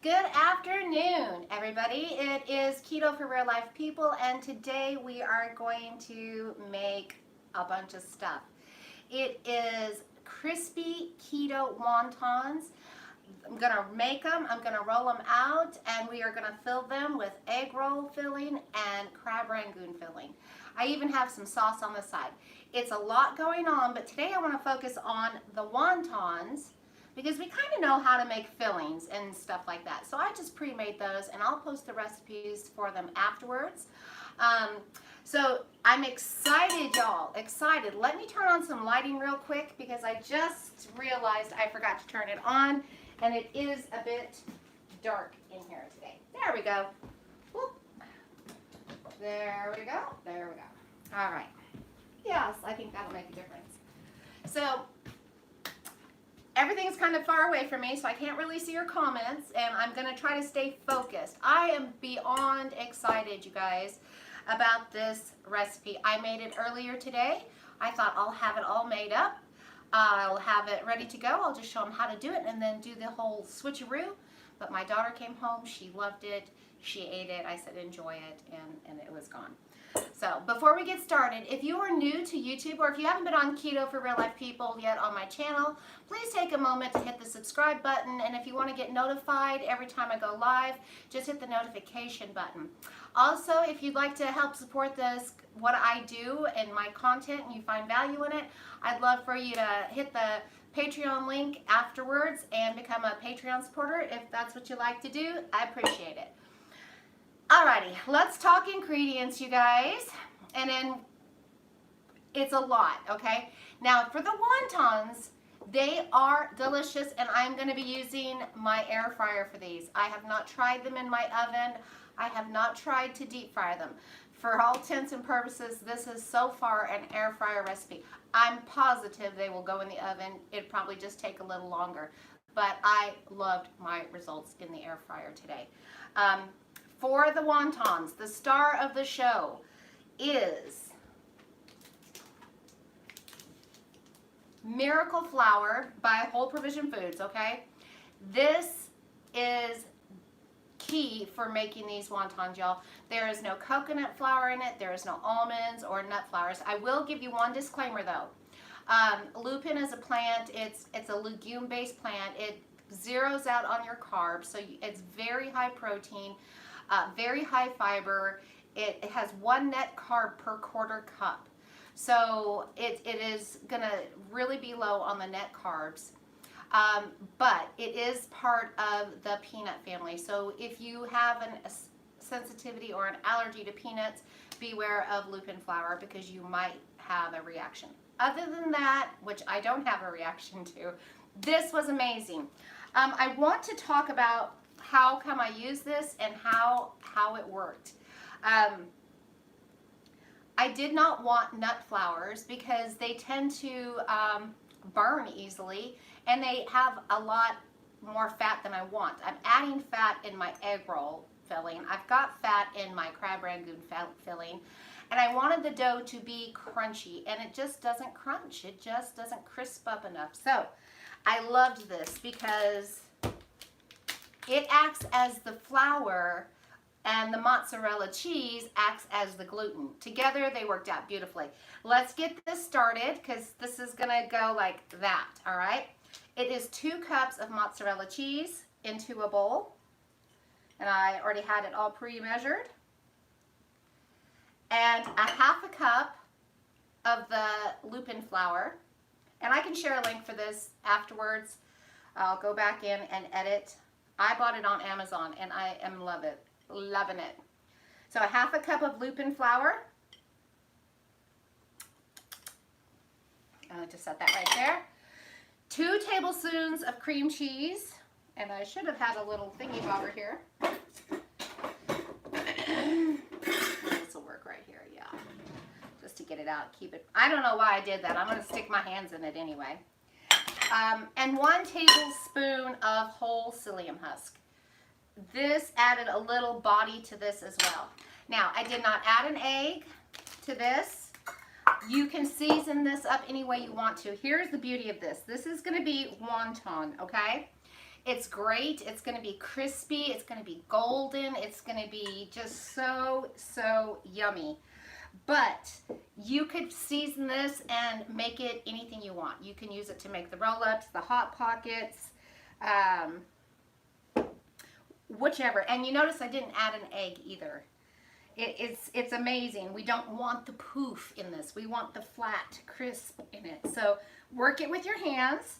Good afternoon, everybody. It is Keto for Real Life People, and today we are going to make a bunch of stuff. It is crispy keto wontons. I'm going to make them, I'm going to roll them out, and we are going to fill them with egg roll filling and crab Rangoon filling. I even have some sauce on the side. It's a lot going on, but today I want to focus on the wontons, because we kind of know how to make fillings and stuff like that. So I just pre-made those, and I'll post the recipes for them afterwards. So I'm excited, y'all, excited. Let me turn on some lighting real quick, because I just realized I forgot to turn it on, and it is a bit dark in here today. There we go. Whoop. There we go. There we go. All right. Yes, I think that'll make a difference. So everything's kind of far away from me, so I can't really see your comments, and I'm going to try to stay focused. I am beyond excited, you guys, about this recipe. I made it earlier today. I thought I'll have it all made up. I'll have it ready to go. I'll just show them how to do it and then do the whole switcheroo. But my daughter came home. She loved it. She ate it. I said, enjoy it, and it was gone. So before we get started, if you are new to YouTube, or if you haven't been on Keto for Real Life People yet on my channel, please take a moment to hit the subscribe button. And if you want to get notified every time I go live, just hit the notification button. Also, if you'd like to help support this, what I do and my content, and you find value in it, I'd love for you to hit the Patreon link afterwards and become a Patreon supporter if that's what you like to do. I appreciate it. Alrighty, let's talk ingredients, you guys, and then it's a lot, okay? Now, for the wontons, they are delicious, and I'm going to be using my air fryer for these. I have not tried them in my oven. I have not tried to deep fry them. For all intents and purposes, this is so far an air fryer recipe. I'm positive they will go in the oven. It'd probably just take a little longer, but I loved my results in the air fryer today. For the wontons, the star of the show is Miracle Flour by Whole Provision Foods, okay? This is key for making these wontons, y'all. There is no coconut flour in it. There is no almonds or nut flours. I will give you one disclaimer, though. Lupin is a plant. It's a legume-based plant. It zeroes out on your carbs, so it's very high protein. Very high fiber. It has 1 net carb per quarter cup. So it is going to really be low on the net carbs. But it is part of the peanut family. So if you have a sensitivity or an allergy to peanuts, beware of lupin flour, because you might have a reaction. Other than that, which I don't have a reaction to, this was amazing. I want to talk about how come I use this and how it worked. I did not want nut flours because they tend to burn easily, and they have a lot more fat than I want. I'm adding fat in my egg roll filling. I've got fat in my crab Rangoon filling, and I wanted the dough to be crunchy, and it just doesn't crunch. It just doesn't crisp up enough. So I loved this because it acts as the flour, and the mozzarella cheese acts as the gluten. Together, they worked out beautifully. Let's get this started, because this is going to go like that, all right? It is 2 cups of mozzarella cheese into a bowl, and I already had it all pre-measured. And a 1/2 cup of the lupin flour, and I can share a link for this afterwards. I'll go back in and edit. I bought it on Amazon, and I am loving it. So a 1/2 cup of lupin flour. I'll just set that right there. 2 tablespoons of cream cheese, and I should have had a little thingy bobber here. This will work right here, yeah. Just to get it out, keep it. I don't know why I did that. I'm going to stick my hands in it anyway. And 1 tablespoon of whole psyllium husk. This added a little body to this as well. Now, I did not add an egg to this. You can season this up any way you want to. Here's the beauty of this. This is going to be wonton, okay? It's great. It's going to be crispy. It's going to be golden. It's going to be just so yummy. But you could season this and make it anything you want. You can use it to make the roll-ups, the Hot Pockets, whichever. And you notice I didn't add an egg either. It's amazing. We don't want the poof in this. We want the flat crisp in it. So work it with your hands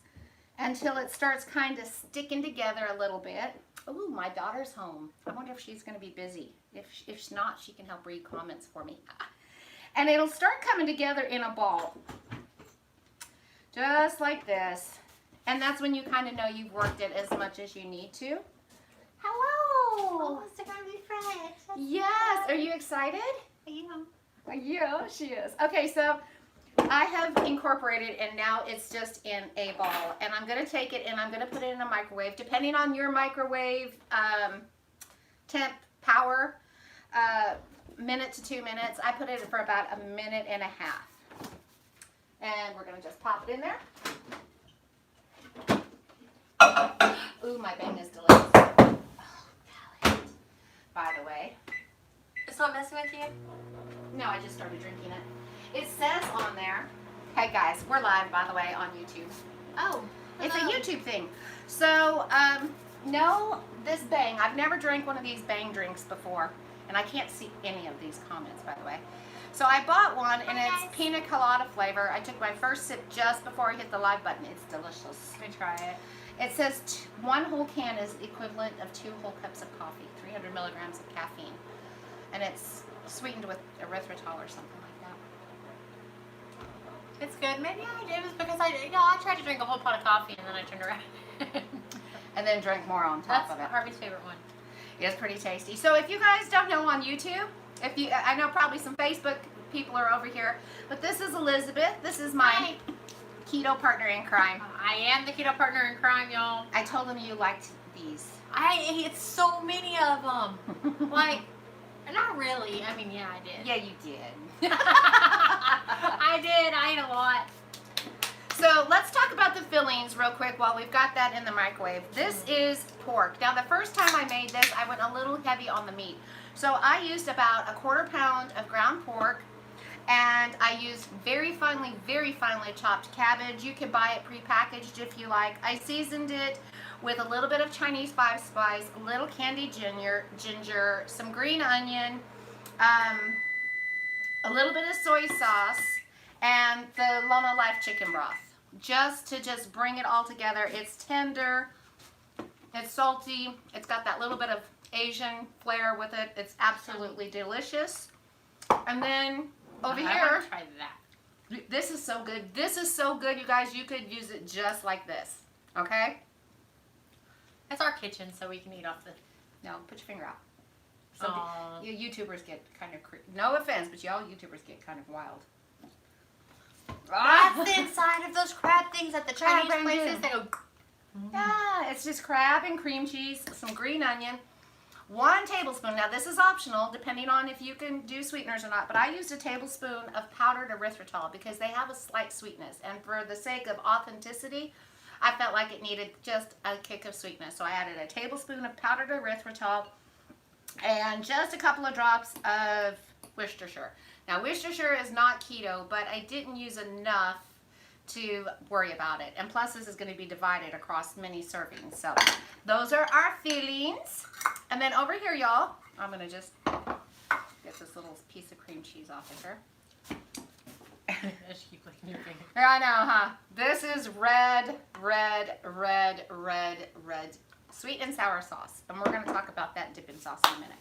until it starts kind of sticking together a little bit. Ooh, my daughter's home. I wonder if she's going to be busy. If she's not, she can help read comments for me. And it'll start coming together in a ball. Just like this. And that's when you kind of know you've worked it as much as you need to. Hello! Oh, it's going to be fresh. That's yes! Are you excited? Yeah. Yeah, she is. Okay, so I have incorporated and now it's just in a ball. And I'm going to take it and I'm going to put it in a microwave. Depending on your microwave temp power, minute to 2 minutes. I put it for about a minute and a half. And we're going to just pop it in there. Ooh, my bang is delicious. Oh, by the way. It's not messing with you? No, I just started drinking it. It says on there, hey guys, we're live by the way on YouTube. Oh, it's a YouTube thing. So, no, this bang, I've never drank one of these bang drinks before. And I can't see any of these comments, by the way. So I bought one, and it's pina colada flavor. I took my first sip just before I hit the live button. It's delicious. Let me try it. It says 1 whole can is equivalent of 2 whole cups of coffee, 300 milligrams of caffeine. And it's sweetened with erythritol or something like that. It's good. Maybe it was because I tried to drink a whole pot of coffee, and then I turned around. And then drank more on top of it. That's Harvey's favorite one. It's pretty tasty. So if you guys don't know on YouTube, I know probably some Facebook people are over here, but this is Elizabeth. This is my keto partner in crime. I am the keto partner in crime, y'all. I told them you liked these. I ate so many of them. Like, not really. I mean, yeah, I did. Yeah, you did. I did. I ate a lot. So let's talk about the fillings real quick while we've got that in the microwave. This is pork. Now the first time I made this, I went a little heavy on the meat. So I used about 1/4 pound of ground pork, and I used very finely chopped cabbage. You can buy it prepackaged if you like. I seasoned it with a little bit of Chinese 5-spice, a little candied ginger, some green onion, a little bit of soy sauce, and the Lono Life chicken broth. Just to bring it all together. It's tender, it's salty, it's got that little bit of Asian flair with it. It's absolutely delicious. And then over here, I want to try that. This is so good. This is so good, you guys. You could use it just like this. Okay? It's our kitchen, so we can eat off the... No, put your finger out. So you YouTubers get kind of... No offense, but y'all YouTubers get kind of wild. That's the inside of those crab things at the Chinese places. They go... Yeah, it's just crab and cream cheese, some green onion, 1 tablespoon. Now this is optional depending on if you can do sweeteners or not, but I used a tablespoon of powdered erythritol because they have a slight sweetness, and for the sake of authenticity, I felt like it needed just a kick of sweetness. So I added a tablespoon of powdered erythritol and just a couple of drops of Worcestershire. Now Worcestershire is not keto, but I didn't use enough to worry about it. And plus this is going to be divided across many servings. So those are our fillings. And then over here, y'all, I'm going to just get this little piece of cream cheese off of here. Just keep licking your finger. I know, huh? This is red sweet and sour sauce. And we're going to talk about that dipping sauce in a minute.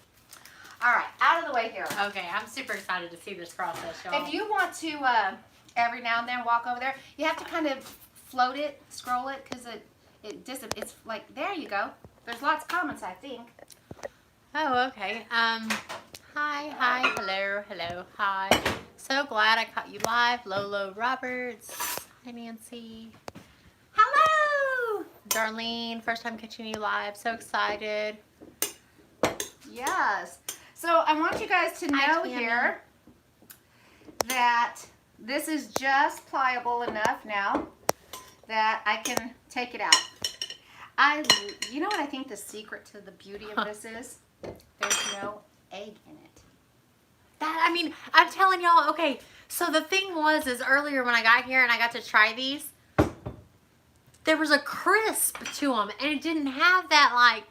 All right, out of the way here. Okay, I'm super excited to see this process, y'all. If you want to every now and then walk over there, you have to kind of float it, scroll it, because it's like, there you go. There's lots of comments, I think. Oh, okay. Hi, hello, hi. So glad I caught you live. Lolo Roberts. Hi, Nancy. Hello! Darlene, first time catching you live. So excited. Yes. So I want you guys to know here that this is just pliable enough now that I can take it out. You know what I think the secret to the beauty of this is? There's no egg in it. I mean, I'm telling y'all, okay, so the thing is earlier when I got here and I got to try these, there was a crisp to them, and it didn't have that, like,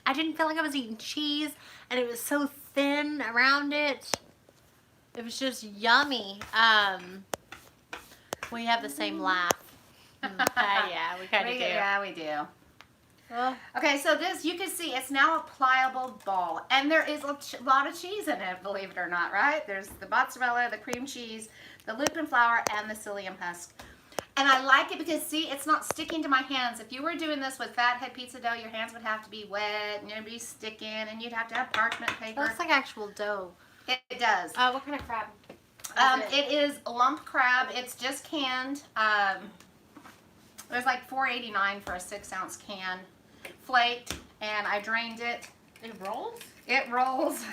I didn't feel like I was eating cheese, and it was so thin around it. It was just yummy. We have the same laugh. Yeah, we kind of do. Yeah, we do. Well, Okay, so this, you can see, it's now a pliable ball. And there is a lot of cheese in it, believe it or not, right? There's the mozzarella, the cream cheese, the lupin flour, and the psyllium husk. And I like it because, see, it's not sticking to my hands. If you were doing this with fathead pizza dough, your hands would have to be wet, and it'd be sticking, and you'd have to have parchment paper. it looks like actual dough. It does. What kind of crab? It is lump crab. It's just canned. It was like $4.89 for a 6-ounce can, flaked, and I drained it. It rolls? It rolls.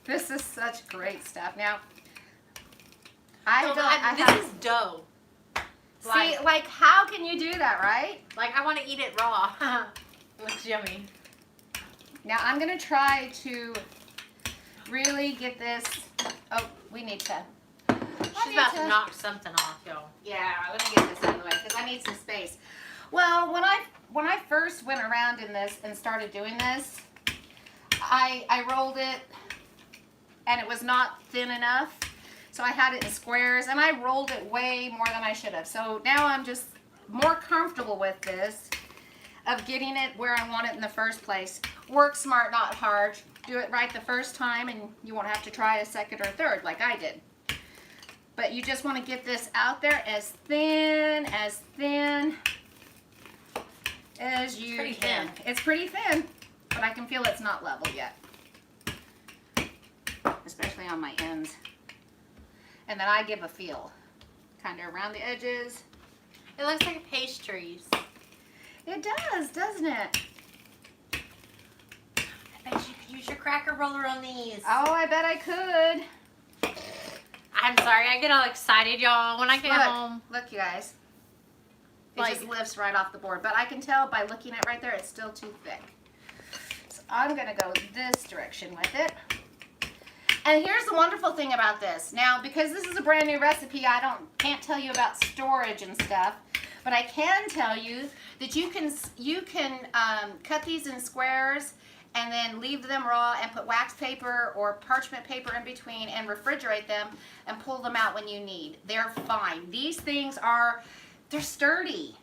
This is such great stuff. Now, this is dough. See, like, how can you do that, right? Like, I want to eat it raw. It looks yummy. Now, I'm going to try to really get this. Oh, we need to. She's about to knock something off, y'all. Yeah, let me get this out of the way because I need some space. Well, when I first went around in this and started doing this, I rolled it and it was not thin enough. So I had it in squares and I rolled it way more than I should have. So now I'm just more comfortable with this, of getting it where I want it in the first place. Work smart, not hard. Do it right the first time and you won't have to try a second or third like I did. But you just want to get this out there as thin as you can. It's pretty thin, but I can feel it's not level yet. Especially on my ends. And then I give a feel. Kind of around the edges. It looks like pastries. It does, doesn't it? I bet you could use your cracker roller on these. Oh, I bet I could. I'm sorry, I get all excited, y'all, when I get home. Look, you guys. It Like, just lifts right off the board. But I can tell by looking at it right there, it's still too thick. So I'm going to go this direction with it. And here's the wonderful thing about this. Now, because this is a brand new recipe, can't tell you about storage and stuff. But I can tell you that you can cut these in squares and then leave them raw and put wax paper or parchment paper in between and refrigerate them and pull them out when you need. They're fine. These things they're sturdy.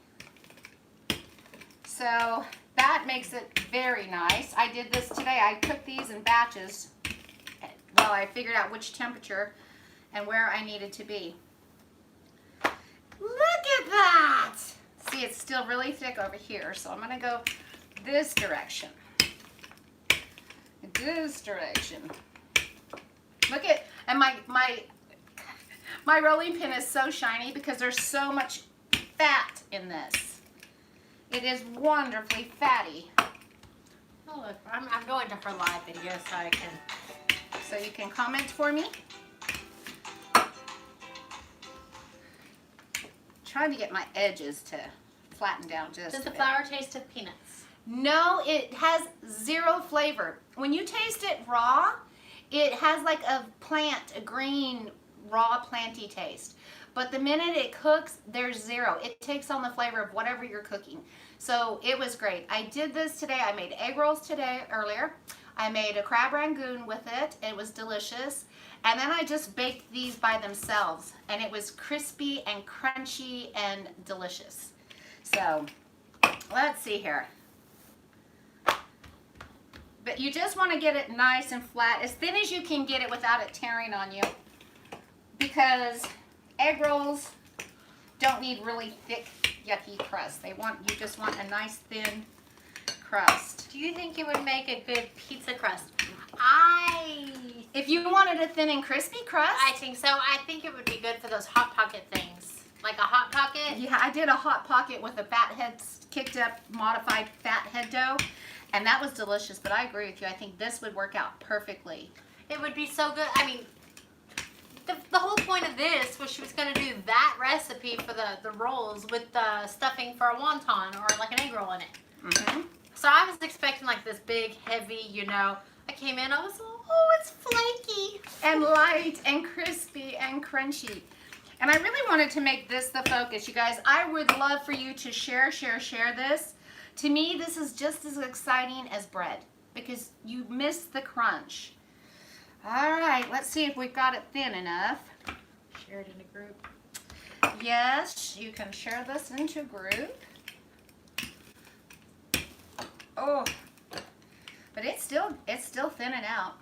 So that makes it very nice. I did this today. I cooked these in batches while I figured out which temperature and where I needed to be. Look at that! See, it's still really thick over here, so I'm going to go this direction. This direction. Look at, and my rolling pin is so shiny because there's so much fat in this. It is wonderfully fatty. Oh, look, I'm going to her live video so you can comment for me. Trying to get my edges to flatten down just a bit. Does the flour taste of peanuts? No, it has zero flavor. When you taste it raw, it has like a green, raw, planty taste. But the minute it cooks, there's zero. It takes on the flavor of whatever you're cooking. So it was great. I did this today. I made egg rolls earlier. I made a crab rangoon with it. It was delicious. And then I just baked these by themselves. And it was crispy and crunchy and delicious. So let's see here. But you just want to get it nice and flat, as thin as you can get it without it tearing on you. Because egg rolls don't need really thick, yucky crust. You just want a nice thin crust. Do you think it would make a good pizza crust? If you wanted a thin and crispy crust, I think so. I think it would be good for those Hot Pocket things. Like a Hot Pocket? Yeah, I did a Hot Pocket with a fathead, kicked up, modified fathead dough. And that was delicious, but I agree with you. I think this would work out perfectly. It would be so good. I mean, the whole point of this was she was going to do that recipe for the rolls with the stuffing for a wonton or like an egg roll in it. So I was expecting like this big, heavy, you know. I came in, I was like, oh, it's flaky. And light and crispy and crunchy. And I really wanted to make this the focus, you guys. I would love for you to share this. To me, this is just as exciting as bread because you miss the crunch. All right, let's see if we've got it thin enough. Share it in a group. Yes, you can share this into a group. Oh, but it's still thinning out.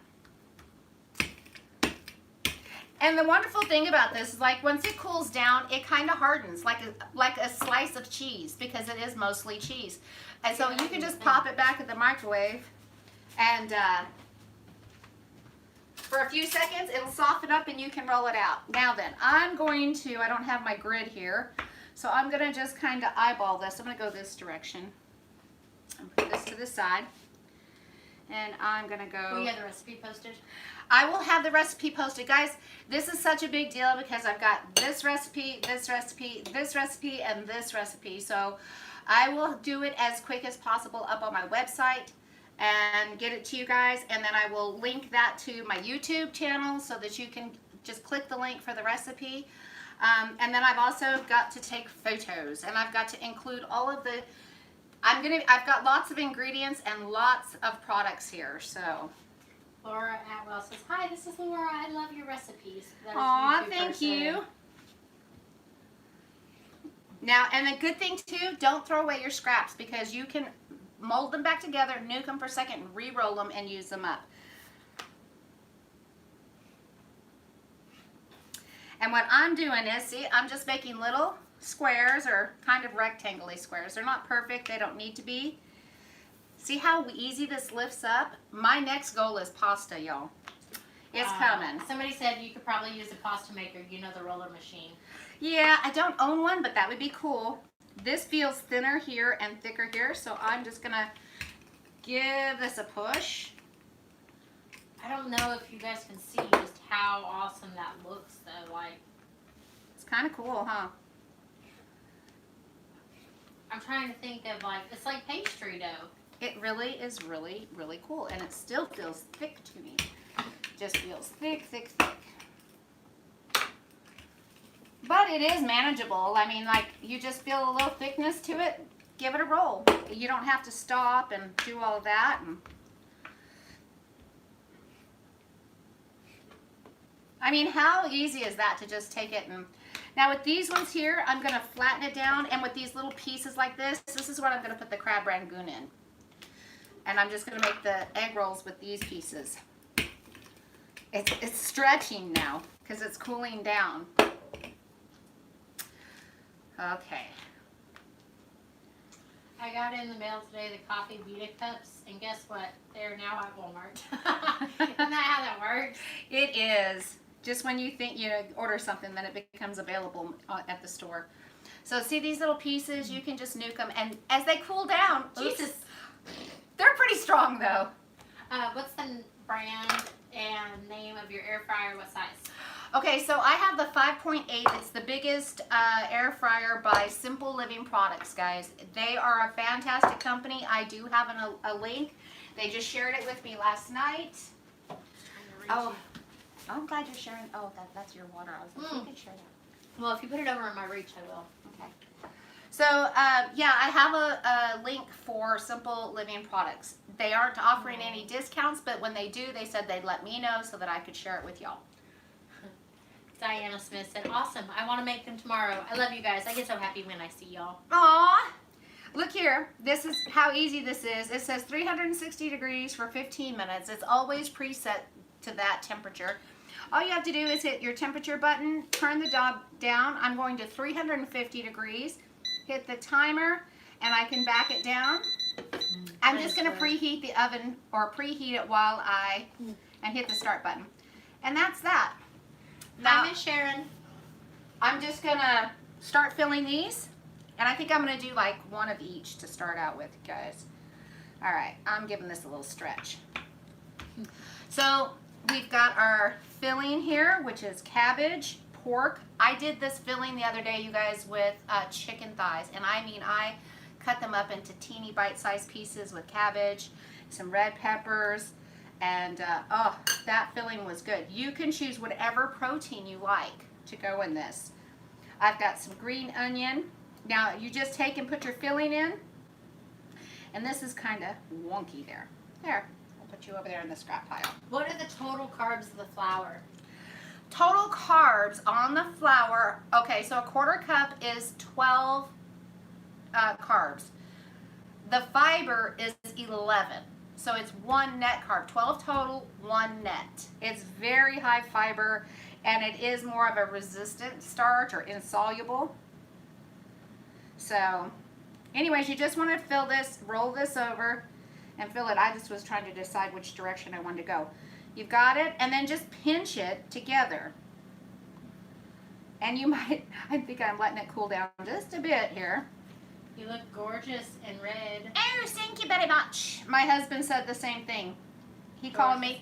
And the wonderful thing about this is, like, once it cools down, it kind of hardens like a slice of cheese because it is mostly cheese. And so you can just pop it back in the microwave, and for a few seconds, it'll soften up and you can roll it out. Now then, I don't have my grid here, so I'm going to just kind of eyeball this. I'm going to go this direction. And put this to the side. And I'm going to go... Will you have the recipe posted? I will have the recipe posted. Guys, this is such a big deal because I've got this recipe, this recipe, this recipe, and this recipe. So I will do it as quick as possible up on my website and get it to you guys. And then I will link that to my YouTube channel so that you can just click the link for the recipe. And then I've also got to take photos, and I've got to include all of the... I've got lots of ingredients and lots of products here, so... Laura Atwell says, hi, this is Laura. I love your recipes. Aw, thank you. Now, and a good thing too, don't throw away your scraps because you can mold them back together, nuke them for a second, re-roll them, and use them up. And what I'm doing is, see, I'm just making little squares or kind of rectangle-y squares. They're not perfect. They don't need to be. See how easy this lifts up? My next goal is pasta, y'all. It's coming. Somebody said you could probably use a pasta maker. You know, the roller machine. Yeah, I don't own one, but that would be cool. This feels thinner here and thicker here, so I'm just going to give this a push. I don't know if you guys can see just how awesome that looks, though. Like, it's kind of cool, huh? I'm trying to think of, like, it's like pastry dough. It really is really, really cool, and it still feels thick to me. Just feels thick, thick, thick. But it is manageable. I mean, like, you just feel a little thickness to it, give it a roll. You don't have to stop and do all of that. And I mean, how easy is that to just take it and... Now with these ones here, I'm going to flatten it down, and with these little pieces like this is what I'm going to put the crab rangoon in. And I'm just going to make the egg rolls with these pieces. It's stretching now because it's cooling down. Okay. I got in the mail today the coffee Vita cups, and guess what? They're now at Walmart. Isn't that how that works? It is. Just when you think you order something, then it becomes available at the store. So see these little pieces? You can just nuke them, and as they cool down, Jesus. They're pretty strong though. What's the brand and name of your air fryer? What size? Okay, so I have the 5.8. It's the biggest air fryer by Simple Living Products, guys. They are a fantastic company. I do have a link. They just shared it with me last night. Oh, I'm glad you're sharing. Oh, that's your water. I was like, you can share that. Well, if you put it over in my reach, I will. Okay. So, yeah, I have a link for Simple Living Products. They aren't offering any discounts, but when they do, they said they'd let me know so that I could share it with y'all. Diana Smith said, awesome. I want to make them tomorrow. I love you guys. I get so happy when I see y'all. Aw. Look here. This is how easy this is. It says 360 degrees for 15 minutes. It's always preset to that temperature. All you have to do is hit your temperature button, turn the knob down. I'm going to 350 degrees. Hit the timer, and I can back it down. I'm just going to preheat the oven, or preheat it while and hit the start button. And that's that. Hi, Miss Sharon. I'm just going to start filling these, and I think I'm going to do like one of each to start out with, guys. All right, I'm giving this a little stretch. So we've got our filling here, which is cabbage, pork. I did this filling the other day, you guys, with chicken thighs, and I mean, I cut them up into teeny bite-sized pieces with cabbage, some red peppers, and oh, that filling was good. You can choose whatever protein you like to go in this. I've got some green onion. Now you just take and put your filling in, and this is kind of wonky there. There, I'll put you over there in the scrap pile. What are the total carbs of the flour? Total carbs on the flour, okay, so a quarter cup is 12 carbs. The fiber is 11, so it's 1 net carb. 12 total, 1 net. It's very high fiber, and it is more of a resistant starch or insoluble. So, anyways, you just want to fill this, roll this over, and fill it. I just was trying to decide which direction I wanted to go. You've got it, and then just pinch it together. And you might, I think I'm letting it cool down just a bit here. You look gorgeous in red. Oh, thank you very much. My husband said the same thing. He called me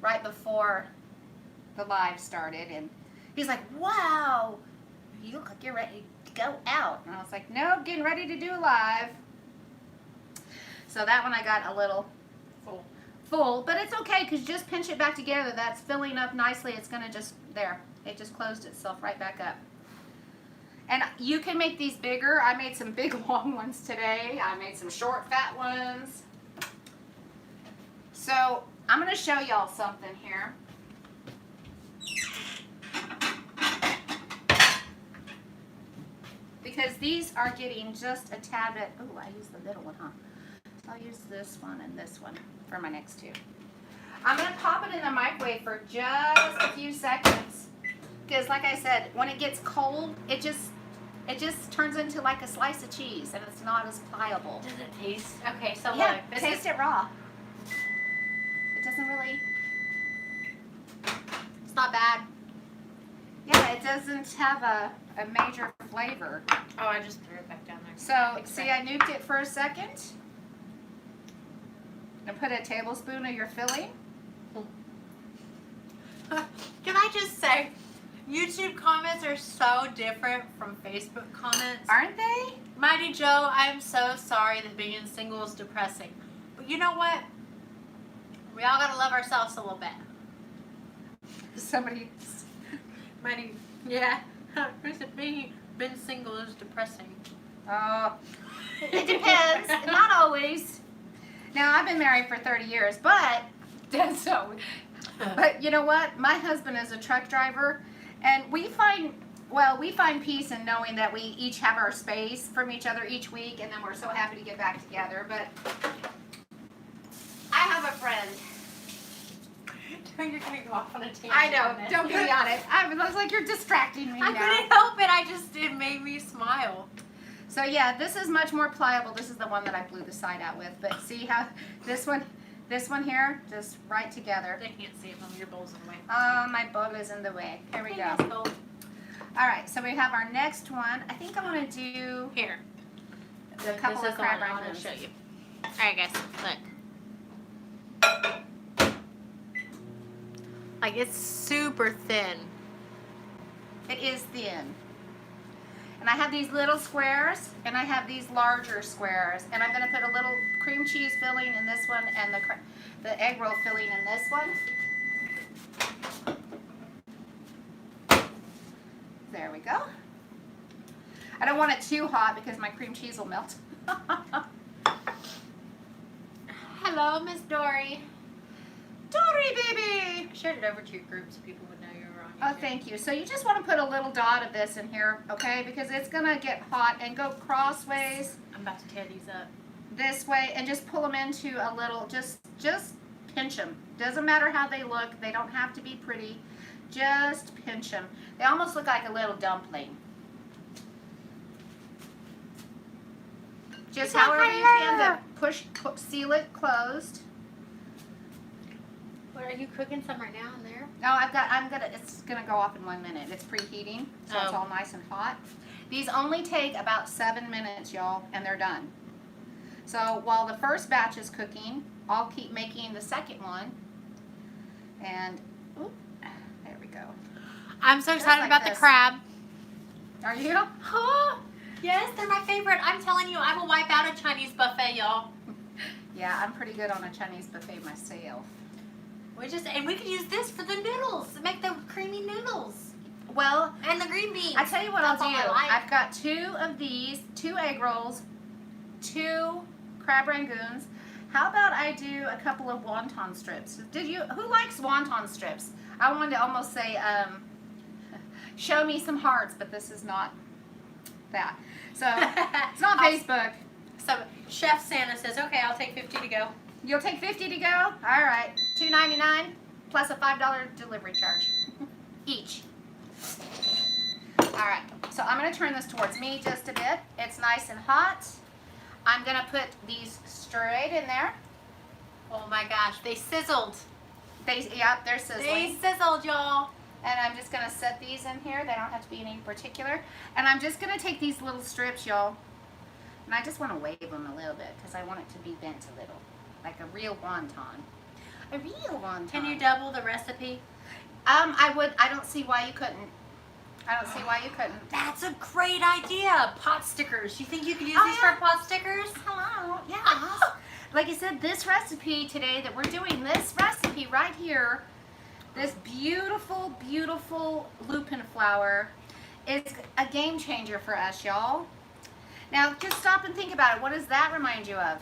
right before the live started, and he's like, wow, you look like you're ready to go out. And I was like, no, getting ready to do live. So that one I got a little full, but it's okay because you just pinch it back together. That's filling up nicely. It's gonna just, there, it just closed itself right back up. And you can make these bigger. I made some big long ones today. I made some short fat ones. So I'm gonna show y'all something here. Because these are getting just a tad bit, oh, I used the middle one, huh? So I'll use this one and this one for my next two. I'm gonna pop it in the microwave for just a few seconds. Because like I said, when it gets cold, it just turns into like a slice of cheese, and it's not as pliable. Does it taste? Okay, so Yeah, look, this taste it raw. It doesn't really, it's not bad. yeah, it doesn't have a major flavor. Oh, I just threw it back down there. So, see, I nuked it for a second. And put a tablespoon of your filling. Can I just say, YouTube comments are so different from Facebook comments. Aren't they? Mighty Joe, I am so sorry that being single is depressing. But you know what? We all gotta love ourselves a little bit. Somebody. Mighty, yeah. Being single is depressing. It depends. Not always. Now, I've been married for 30 years, but you know what? My husband is a truck driver, and we find peace in knowing that we each have our space from each other each week, and then we're so happy to get back together. But I have a friend. You're gonna go off on a tangent. I know. Don't get me on it. I was like, you're distracting me I now. couldn't help it. It made me smile. So yeah, this is much more pliable. This is the one that I blew the side out with. But see how this one here, just right together. They can't see it from your bowl's in the way. My bowl is in the way. Here we go. Cool. All right, so we have our next one. I think I want to do Here. a couple This of is crab the one I want rangoons. to show you. All right, guys, look. Like, it's super thin. It is thin. And I have these little squares, and I have these larger squares. And I'm going to put a little cream cheese filling in this one and the egg roll filling in this one. There we go. I don't want it too hot because my cream cheese will melt. Hello, Miss Dory. Dory, baby! I shared it over to your group so people would know you were on YouTube. Oh, thank you. So you just want to put a little dot of this in here, okay? Because it's going to get hot, and go crossways I'm about to tear these up. this way and just pull them into a little, just pinch them. Doesn't matter how they look. They don't have to be pretty. Just pinch them. They almost look like a little dumpling. Just however you can to seal it closed. What, are you cooking some right now in there? No, it's gonna go off in 1 minute. It's preheating, so it's all nice and hot. These only take about 7 minutes, y'all, and they're done. So while the first batch is cooking, I'll keep making the second one. And, oop, there we go. I'm so excited like about this. the crab. Are you? Oh, Yes, they're my favorite. I'm telling you, I will wipe out a Chinese buffet, y'all. Yeah, I'm pretty good on a Chinese buffet myself. And we could use this for the noodles to make the creamy noodles. Well, And the green beans. I tell you what That's I'll do. all I like. I've got 2 of these, 2 egg rolls, 2 crab rangoons. How about I do a couple of wonton strips? Who likes wonton strips? I wanted to almost say, show me some hearts, but this is not that. So, it's not Facebook. So Chef Santa says, okay, I'll take 50 to go. You'll take 50 to go? All right. $2.99 plus a $5 delivery charge each. All right. So I'm going to turn this towards me just a bit. It's nice and hot. I'm going to put these straight in there. Oh my gosh, they sizzled. Yep, they're sizzling. They sizzled, y'all. And I'm just going to set these in here. They don't have to be any particular. And I'm just going to take these little strips, y'all. And I just want to wave them a little bit because I want it to be bent a little. Like a real wonton. A real wonton. Can you double the recipe? I would. I don't see why you couldn't. I don't see why you couldn't. That's a great idea. Pot stickers. You think you could use Oh, these yeah. for pot stickers? Hello. Yes. Like I said, this recipe today that we're doing, this recipe right here, this beautiful, beautiful lupin flour is a game changer for us, y'all. Now, just stop and think about it. What does that remind you of?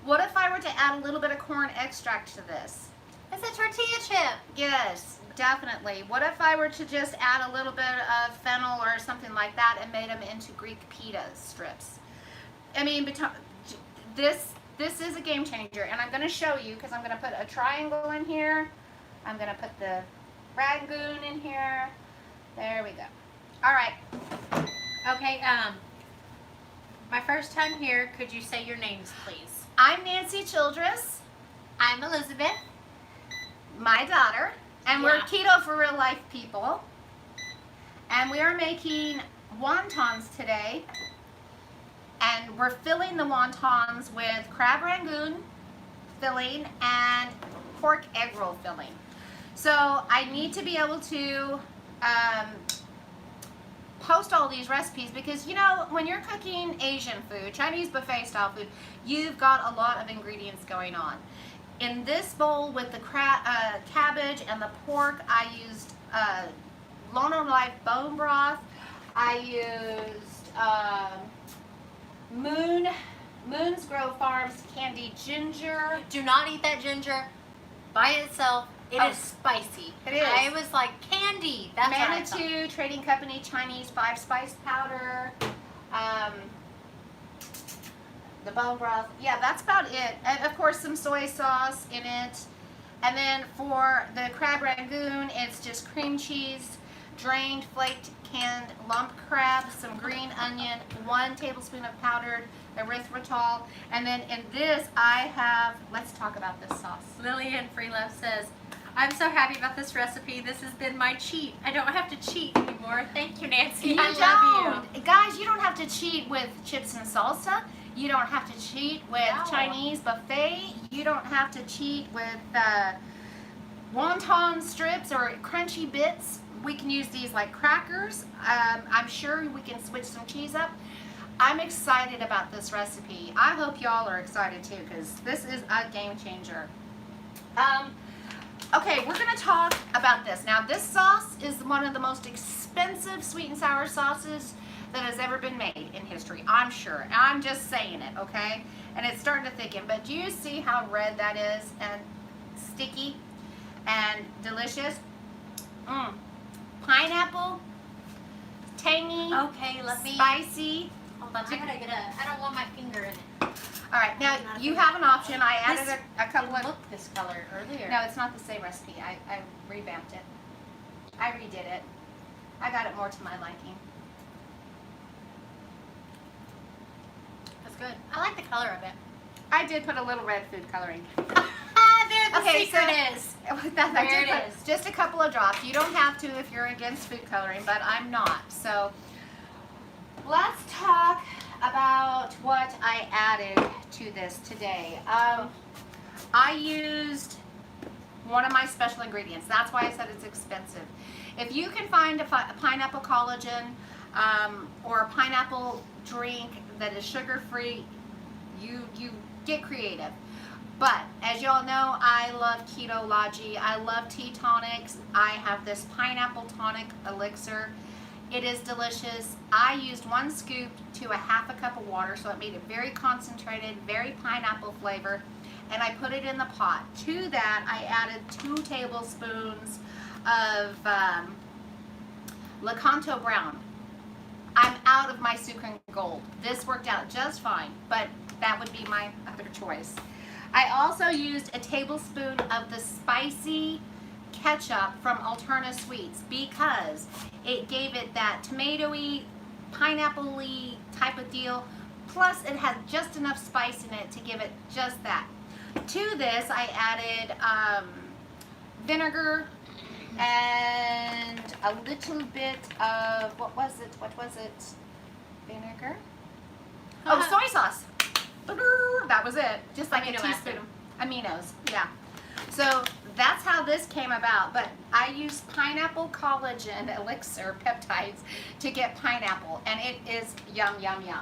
What if I were to add a little bit of corn extract to this? It's a tortilla chip. Yes, definitely. What if I were to just add a little bit of fennel or something like that and made them into Greek pita strips? I mean, this is a game changer, and I'm going to show you because I'm going to put a triangle in here. I'm going to put the Rangoon in here. There we go. All right. Okay, my first time here, could you say your names, please? I'm Nancy Childress, I'm Elizabeth. my daughter, and Yeah. we're keto for real life people. And we are making wontons today. And we're filling the wontons with crab rangoon filling and pork egg roll filling. So I need to be able to post all these recipes because, you know, when you're cooking Asian food, Chinese buffet style food, you've got a lot of ingredients going on. In this bowl with the cabbage and the pork, I used Lono Life bone broth. I used Moon's Grove Farms candied ginger. Do not eat that ginger by itself. It is spicy. It is. I was like candy. That's what I thought. Manitou Trading Company Chinese 5-spice powder. The bone broth. Yeah, that's about it. And of course some soy sauce in it. And then for the crab rangoon, it's just cream cheese, drained, flaked, canned lump crab, some green onion, 1 tablespoon of powdered erythritol. And then in this I have, let's talk about this sauce. Lillian Freelove says, I'm so happy about this recipe. This has been my cheat. I don't have to cheat anymore. Thank you, Nancy. I love you. Guys, you don't have to cheat with chips and salsa. You don't have to cheat with No. Chinese buffet. You don't have to cheat with wonton strips or crunchy bits. We can use these like crackers. I'm sure we can switch some cheese up. I'm excited about this recipe. I hope y'all are excited too because this is a game changer. Okay, we're going to talk about this. Now, this sauce is one of the most expensive sweet and sour sauces that has ever been made in history. I'm sure. I'm just saying it, okay? And it's starting to thicken. But do you see how red that is and sticky and delicious? Pineapple, tangy, Okay, let me. spicy. Hold on, I gotta get I don't want my finger in it. All right, now you have an option. I added a couple of... Look this color earlier. No, it's not the same recipe. I revamped it. I redid it. I got it more to my liking. That's good. I like the color of it. I did put a little red food coloring. There the Okay, secret so- is. That I There did it put is. just a couple of drops. You don't have to if you're against food coloring, but I'm not. So let's talk about what I added to this today. I used one of my special ingredients. That's why I said it's expensive. If you can find a pineapple collagen, or a pineapple drink that is sugar-free, you get creative. But as y'all know, I love Keto Logi. I love tea tonics. I have this pineapple tonic elixir. It is delicious. I used 1 scoop to a half a cup of water, so it made it very concentrated, very pineapple flavor, and I put it in the pot. To that, I added 2 tablespoons of Lakanto Brown. I'm out of my Sukrin Gold. This worked out just fine, but that would be my other choice. I also used a tablespoon of the spicy ketchup from Alterna Sweets because it gave it that tomatoey, pineapple-y type of deal. Plus, it had just enough spice in it to give it just that. To this, I added vinegar and a little bit of, what was it? Vinegar? Oh, soy sauce. That was it. Just like a teaspoon. Aminos, yeah. So that's how this came about. But I used pineapple collagen elixir peptides to get pineapple, and it is yum, yum, yum.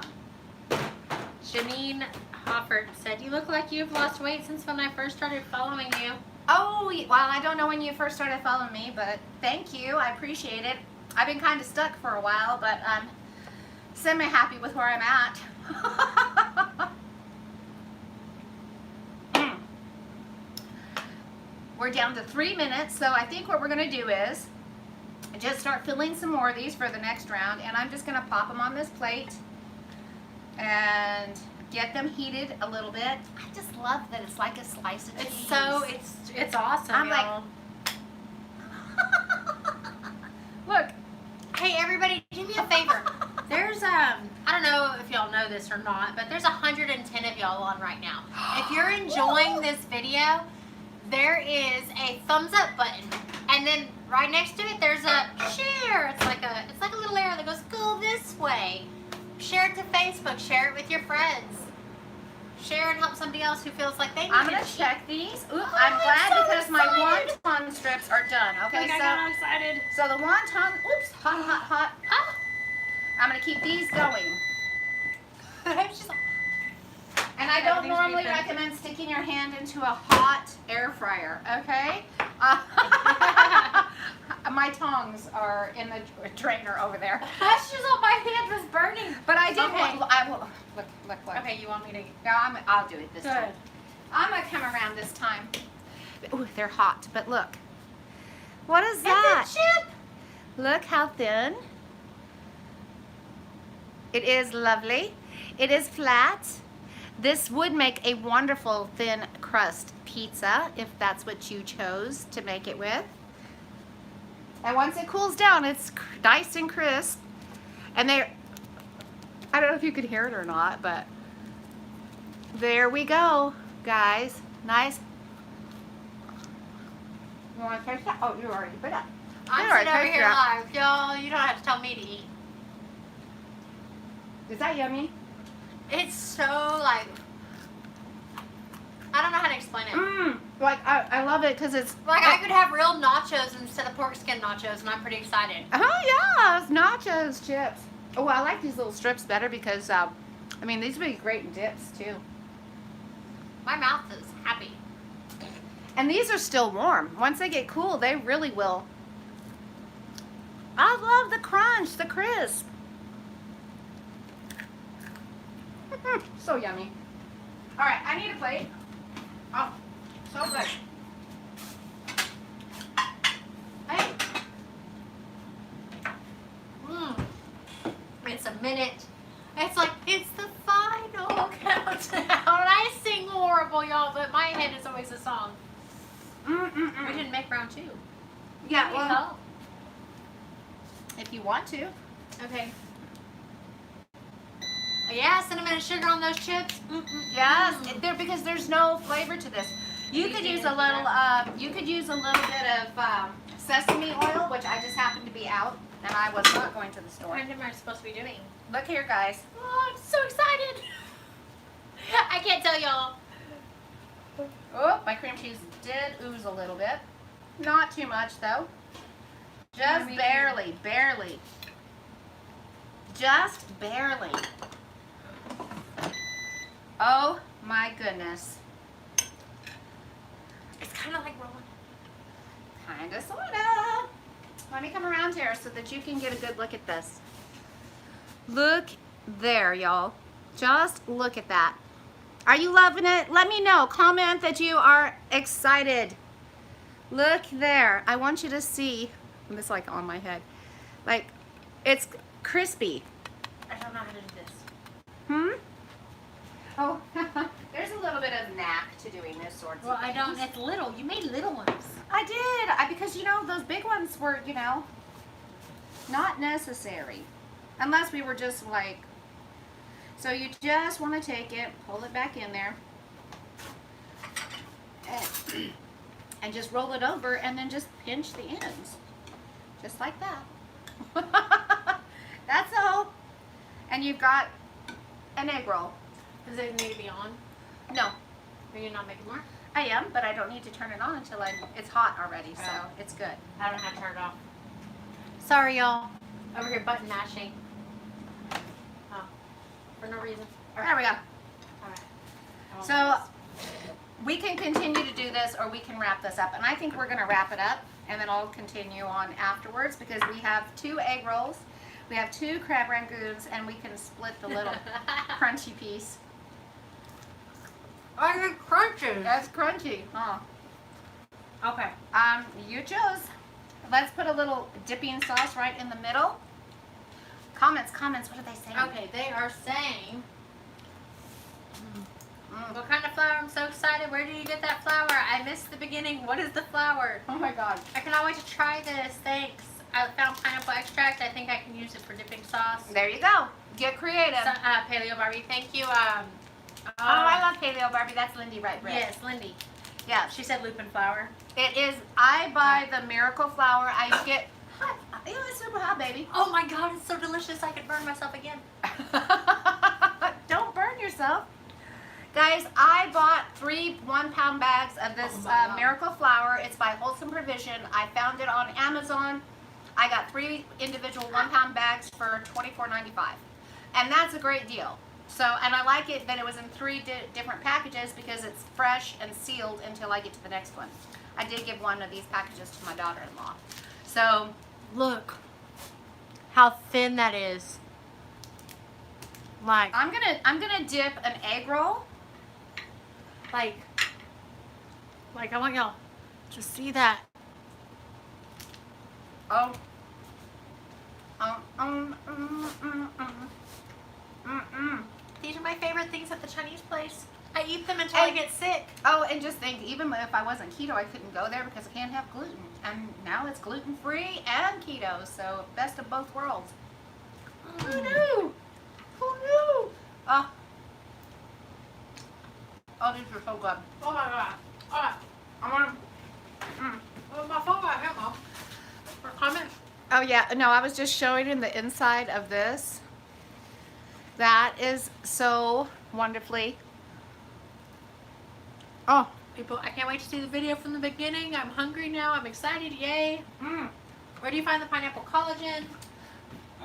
Jeanne Mueller said, "You look like you've lost weight since when I first started following you." Oh, well, I don't know when you first started following me, but thank you. I appreciate it. I've been kind of stuck for a while, but I'm semi-happy with where I'm at. We're down to 3 minutes, so I think what we're going to do is just start filling some more of these for the next round, and I'm just going to pop them on this plate and get them heated a little bit. I just love that it's like a slice of cheese. It's awesome, I'm y'all. Look. Hey, everybody, do me a favor. There's, I don't know if y'all know this or not, but there's 110 of y'all on right now. If you're enjoying this video, there is a thumbs up button, and then right next to it there's a share. It's like a little arrow that goes, go this way. Share it to Facebook. Share it with your friends. Share and help somebody else who feels like they need I'm gonna check these. Ooh, I'm glad so because excited. my wonton strips are done. Okay, Look, I got all excited. so the wonton. Oops, hot, hot, hot. Ah. I'm gonna keep these going. It's just- And I don't normally recommend sticking your hand into a hot air fryer, okay? My tongs are in the drainer over there. That's just all my hand was burning. But I did Okay. I will, look. Okay, you want me to? No, I'll do it this Good. time. I'm gonna come around this time. Ooh, they're hot, but look. What is that? It's a chip. Look how thin. It is lovely. It is flat. This would make a wonderful thin crust pizza if that's what you chose to make it with. And once it cools down, it's nice and crisp. And I don't know if you could hear it or not, but there we go, guys. Nice. You want to taste that? Oh, you already put it. I'm There, sitting over taste here that. live, y'all. You don't have to tell me to eat. Is that yummy? It's so like, I don't know how to explain it. Like, I love it because it's... Like I could have real nachos instead of pork skin nachos, and I'm pretty excited. Oh, yeah, it's nachos, chips. Oh, I like these little strips better because, I mean, these would be great in dips, too. My mouth is happy. And these are still warm. Once they get cool, they really will. I love the crunch, the crisp. So yummy. All right, I need a plate. Oh, so good. Hey. It's a minute. It's like, it's the final countdown. I sing horrible, y'all, but my head is always a song. We didn't make round 2. Yeah, Need well, help? if you want to. Okay. Oh, yeah, cinnamon and sugar on those chips. Yes, because there's no flavor to this. You could use a little. You could use a little bit of sesame oil, which I just happened to be out, and I was not going to the store. What am I supposed to be doing? Look here, guys. Oh, I'm so excited. I can't tell y'all. Oh, my cream cheese did ooze a little bit. Not too much though. Just barely, barely. Just barely. Oh my goodness. It's kind of like rolling. Kinda, sorta. Let me come around here so that you can get a good look at this. Look there, y'all. Just look at that. Are you loving it? Let me know. Comment that you are excited. Look there. I want you to see. This like on my head. Like, it's crispy. I don't know how to do this. Oh, there's a little bit of knack to doing this sort of Well, I don't. things. It's little. You made little ones. I did. Because, you know, those big ones were, you know, not necessary. Unless we were just like... So you just want to take it, pull it back in there, and just roll it over, and then just pinch the ends. Just like that. That's all. And you've got an egg roll. Does it need to be on? No, Are you not making more? I am, but I don't need to turn it on until it's hot already, so Oh. it's good. I don't know how to turn it off. Sorry, y'all. Over here button mashing. Oh, for no reason. All There we go. All right. I won't So do this. we can continue to do this, or we can wrap this up. And I think we're going to wrap it up, and then I'll continue on afterwards, because we have 2 egg rolls, we have 2 crab rangoons, and we can split the little crunchy piece. Oh, you're crunchy. That's crunchy, huh? Okay. You chose. Let's put a little dipping sauce right in the middle. Comments, what are they saying? Okay, they are saying, Mm. what kind of flour? I'm so excited. Where did you get that flour? I missed the beginning. What is the flour? Oh my God. I cannot wait to try this. Thanks. I found pineapple extract. I think I can use it for dipping sauce. There you go. Get creative. So, Paleo Barbie, thank you. Oh, I love Paleo Barbie. That's Lindy right, Britt. Yes, Lindy. Yeah. She said lupin flour. It is. I buy the Miracle Flour. I get. It's super hot, baby. Oh my God, it's so delicious. I could burn myself again. Don't burn yourself. Guys, I bought 3 1-pound bags of this Oh my God. Miracle Flour. It's by Wholesome Provision. I found it on Amazon. I got 3 individual 1-pound bags for $24.95. And that's a great deal. So, and I like it that it was in 3 different packages, because it's fresh and sealed until I get to the next one. I did give one of these packages to my daughter-in-law. So, Look how thin that is. Like, I'm gonna dip an egg roll. like I want y'all to see that. Oh. These are my favorite things at the Chinese place. I eat them until I And- get sick. Oh, and just think, even if I wasn't keto, I couldn't go there because I can't have gluten. And now it's gluten-free and keto, so best of both worlds. Who knew? Who knew? Oh. Oh, these are so good. Oh my God. Alright. I want Oh, my phone right here, Mom. For comments. Oh, yeah. No, I was just showing him the inside of this. That is so wonderfully. Oh. People, I can't wait to see the video from the beginning. I'm hungry now. I'm excited. Yay. Mm. Where do you find the pineapple collagen?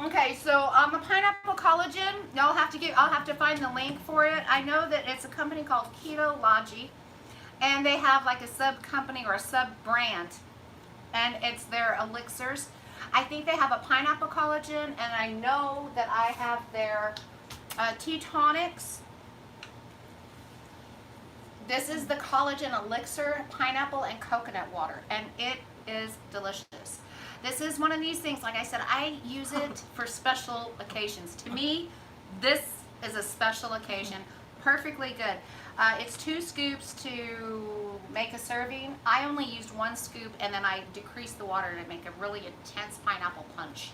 Okay, so on the pineapple collagen, I'll have to find the link for it. I know that it's a company called Keto Wontons, and they have like a sub company or a sub brand, and it's their elixirs. I think they have a pineapple collagen, and I know that I have their Tonics. This is the collagen elixir, pineapple and coconut water, and it is delicious. This is one of these things, like I said, I use it for special occasions. To me, this is a special occasion. Perfectly good. It's 2 scoops to make a serving. I only used 1 scoop, and then I decreased the water to make a really intense pineapple punch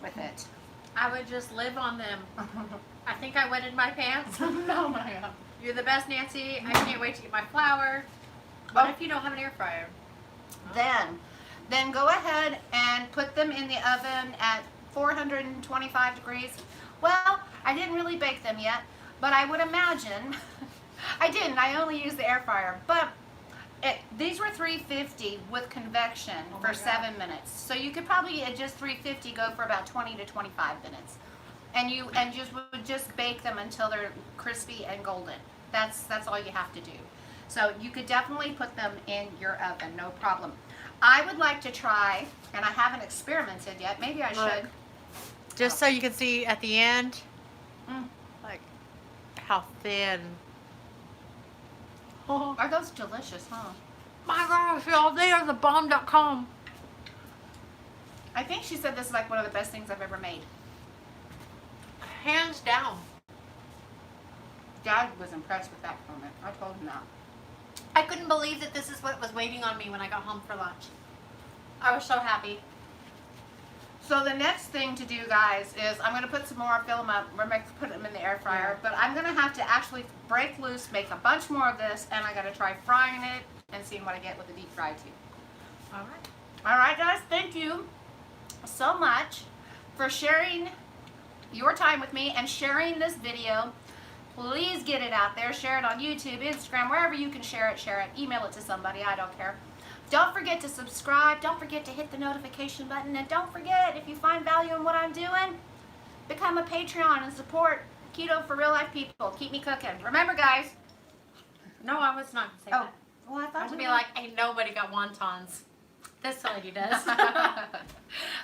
with it. I would just live on them. I think I wetted my pants. Oh my God. You're the best, Nancy. I can't wait to get my flour. What if you don't have an air fryer? Then go ahead and put them in the oven at 425 degrees. Well, I didn't really bake them yet, but I would imagine, I didn't, I only used the air fryer, but these were 350 with convection for 7 minutes. So you could probably at just 350 go for about 20 to 25 minutes. and you just bake them until they're crispy and golden. That's all you have to do. So you could definitely put them in your oven, no problem. I would like to try, and I haven't experimented yet. Maybe I should. Just so you can see at the end, like how thin. Oh, Are those delicious, huh? my gosh, y'all, they are the bomb.com. I think she said this is like one of the best things I've ever made. Hands down. Dad was impressed with that comment. I told him that. I couldn't believe that this is what was waiting on me when I got home for lunch. I was so happy. So the next thing to do, guys, is I'm going to put some more, fill them up. We're going to put them in the air fryer. But I'm going to have to actually break loose, make a bunch more of this, and I got to try frying it and seeing what I get with the deep fry too. All right. All right, guys, thank you so much for sharing your time with me and sharing this video. Please get it out there. Share it on YouTube, Instagram, wherever you can share it. Share it. Email it to somebody. I don't care. Don't forget to subscribe. Don't forget to hit the notification button. And don't forget, if you find value in what I'm doing, become a Patreon and support Keto for Real Life People. Keep me cooking. Remember, guys. No, I was not going to say that. Well, I I thought would to be like, ain't nobody got wontons. This lady does.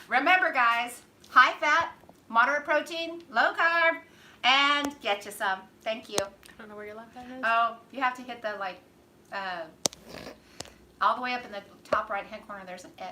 Remember, guys, high fat, moderate protein, low carb, and get you some. Thank you. I don't know where your left hand is. Oh, you have to hit the, like, all the way up in the top right-hand corner, there's an